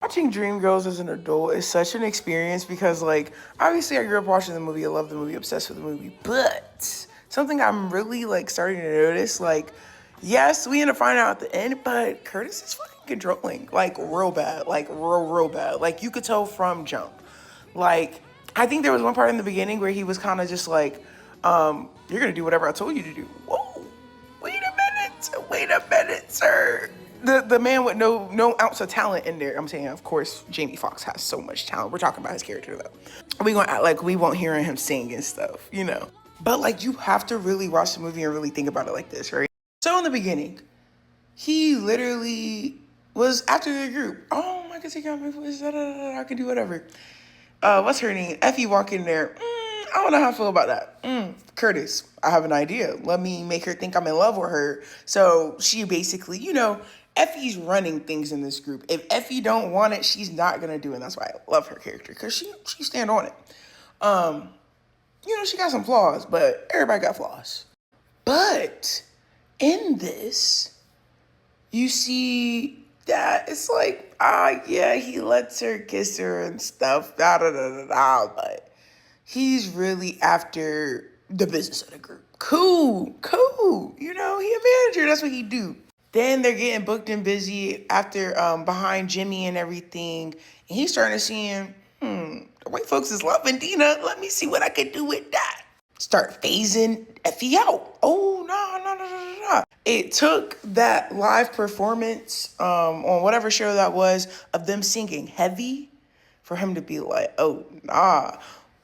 Watching Dreamgirls as an adult is such an experience because, like, obviously I grew up watching the movie, I love the movie, obsessed with the movie, but something I'm really, like, starting to notice, like, yes, we end up finding out at the end, but Curtis is fucking controlling, like, real bad, like, real bad. Like, you could tell from jump. Like, I think there was one part in the beginning where he was kind of just like, you're gonna do whatever I told you to do. Whoa, wait a minute, sir. The man with no ounce of talent in there. I'm saying, of course, Jamie Foxx has so much talent. We're talking about his character though. We gonna act like we won't hear him sing and stuff, you know. But like, you have to really watch the movie and really think about it like this, right? So in the beginning, he literally was after the group. Oh my god, take out my voice. I can do whatever. What's her name? Effie walk in there. I don't know how I feel about that. Curtis, I have an idea. Let me make her think I'm in love with her. So she basically, you know, Effie's running things in this group. If Effie don't want it, she's not gonna do it. And that's why I love her character because she stand on it. You know, she got some flaws, but everybody got flaws. But in this, you see that it's like, yeah, he lets her kiss her and stuff, but he's really after the business of the group. Cool. You know, he a manager. That's what he do. Then they're getting booked and busy after behind Jimmy and everything. And he's starting to see him, the white folks is loving Dina. Let me see what I can do with that. Start phasing Effie out. Oh, no. It took that live performance on whatever show that was of them singing Heavy for him to be like, oh, nah.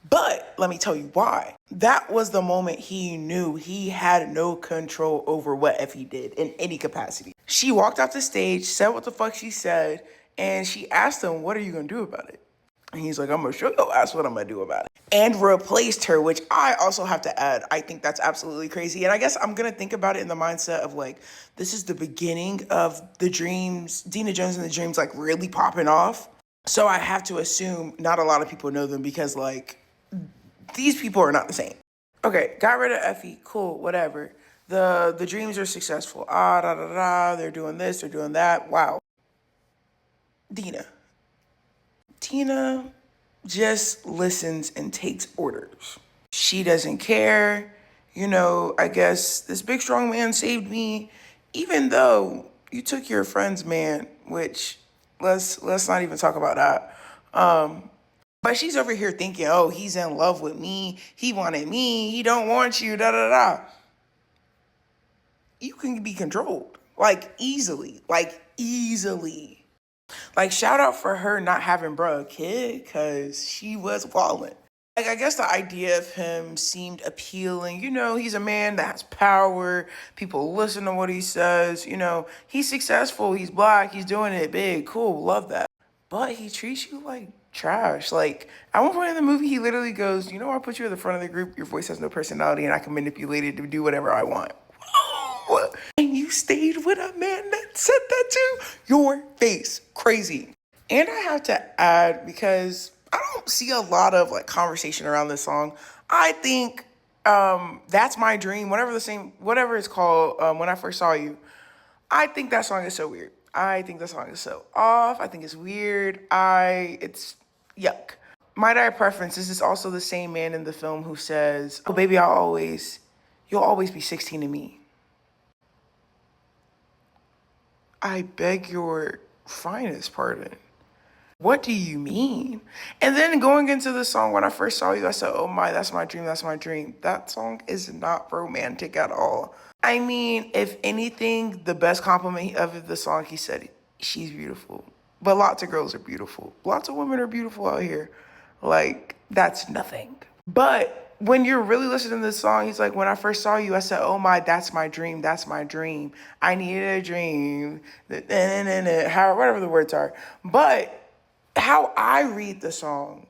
But let me tell you why. That was the moment he knew he had no control over what Effie did in any capacity. She walked off the stage, said what the fuck she said, and she asked him, what are you gonna do about it? And he's like, I'm gonna show your ass what I'm gonna do about it. And replaced her, which I also have to add. I think that's absolutely crazy. And I guess I'm gonna think about it in the mindset of like, this is the beginning of the Dreams, Dina Jones and the Dreams, like really popping off. So I have to assume not a lot of people know them because like, these people are not the same. Okay, got rid of Effie, cool, whatever. The Dreams are successful. They're doing this, they're doing that. Wow. Dina. Tina just listens and takes orders. She doesn't care. You know, I guess this big strong man saved me, even though you took your friend's man, which let's not even talk about that. But she's over here thinking, oh, he's in love with me. He wanted me. He don't want you. Da da da. You can be controlled, like easily, Like, shout out for her not having bruh a kid, because she was walling. Like, I guess the idea of him seemed appealing. You know, he's a man that has power. People listen to what he says. You know, he's successful. He's black. He's doing it big. Cool. Love that. But he treats you like trash. Like, at one point in the movie, he literally goes, you know, I'll put you at the front of the group. Your voice has no personality, and I can manipulate it to do whatever I want. And you stayed with a man that said that to your face. Crazy. And I have to add, because I don't see a lot of like conversation around this song. I think That's My Dream, whatever it's called, When I First Saw You. I think that song is so weird. I think that song is so off. I think it's weird. It's yuck. Might I preference, this is also the same man in the film who says, oh baby, you'll always be 16 to me. I beg your finest pardon. What do you mean? And then going into the song, When I First Saw You, I said, oh my, that's my dream, that's my dream. That song is not romantic at all. I mean, if anything, the best compliment of the song, he said, she's beautiful. But lots of girls are beautiful. Lots of women are beautiful out here. Like, that's nothing. But when you're really listening to this song, he's like, when I first saw you, I said, oh my, that's my dream. That's my dream. I needed a dream. Whatever the words are. But how I read the song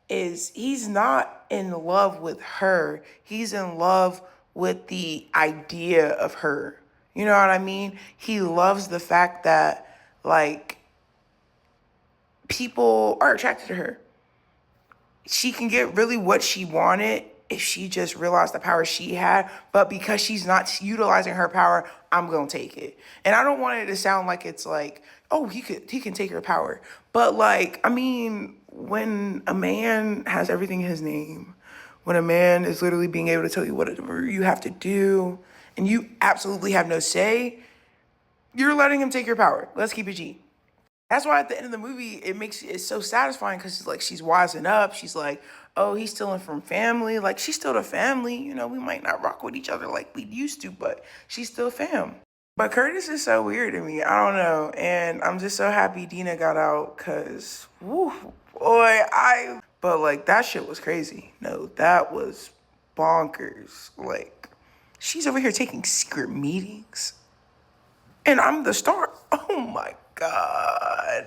is he's not in love with her. He's in love with the idea of her. You know what I mean? He loves the fact that, like, people are attracted to her. She can get really what she wanted if she just realized the power she had, but because she's not utilizing her power, I'm gonna take it. And I don't want it to sound like it's like, oh, he can take her power. But like, I mean, when a man has everything in his name, when a man is literally being able to tell you whatever you have to do, and you absolutely have no say, you're letting him take your power. Let's keep it G. That's why at the end of the movie, it's so satisfying because like she's wising up. She's like, oh, he's stealing from family. Like she's still the family. You know, we might not rock with each other like we used to, but she's still fam. But Curtis is so weird to me. I don't know. And I'm just so happy Dina got out because, woo, boy, but like that shit was crazy. No, that was bonkers. Like, she's over here taking secret meetings and I'm the star. Oh my God.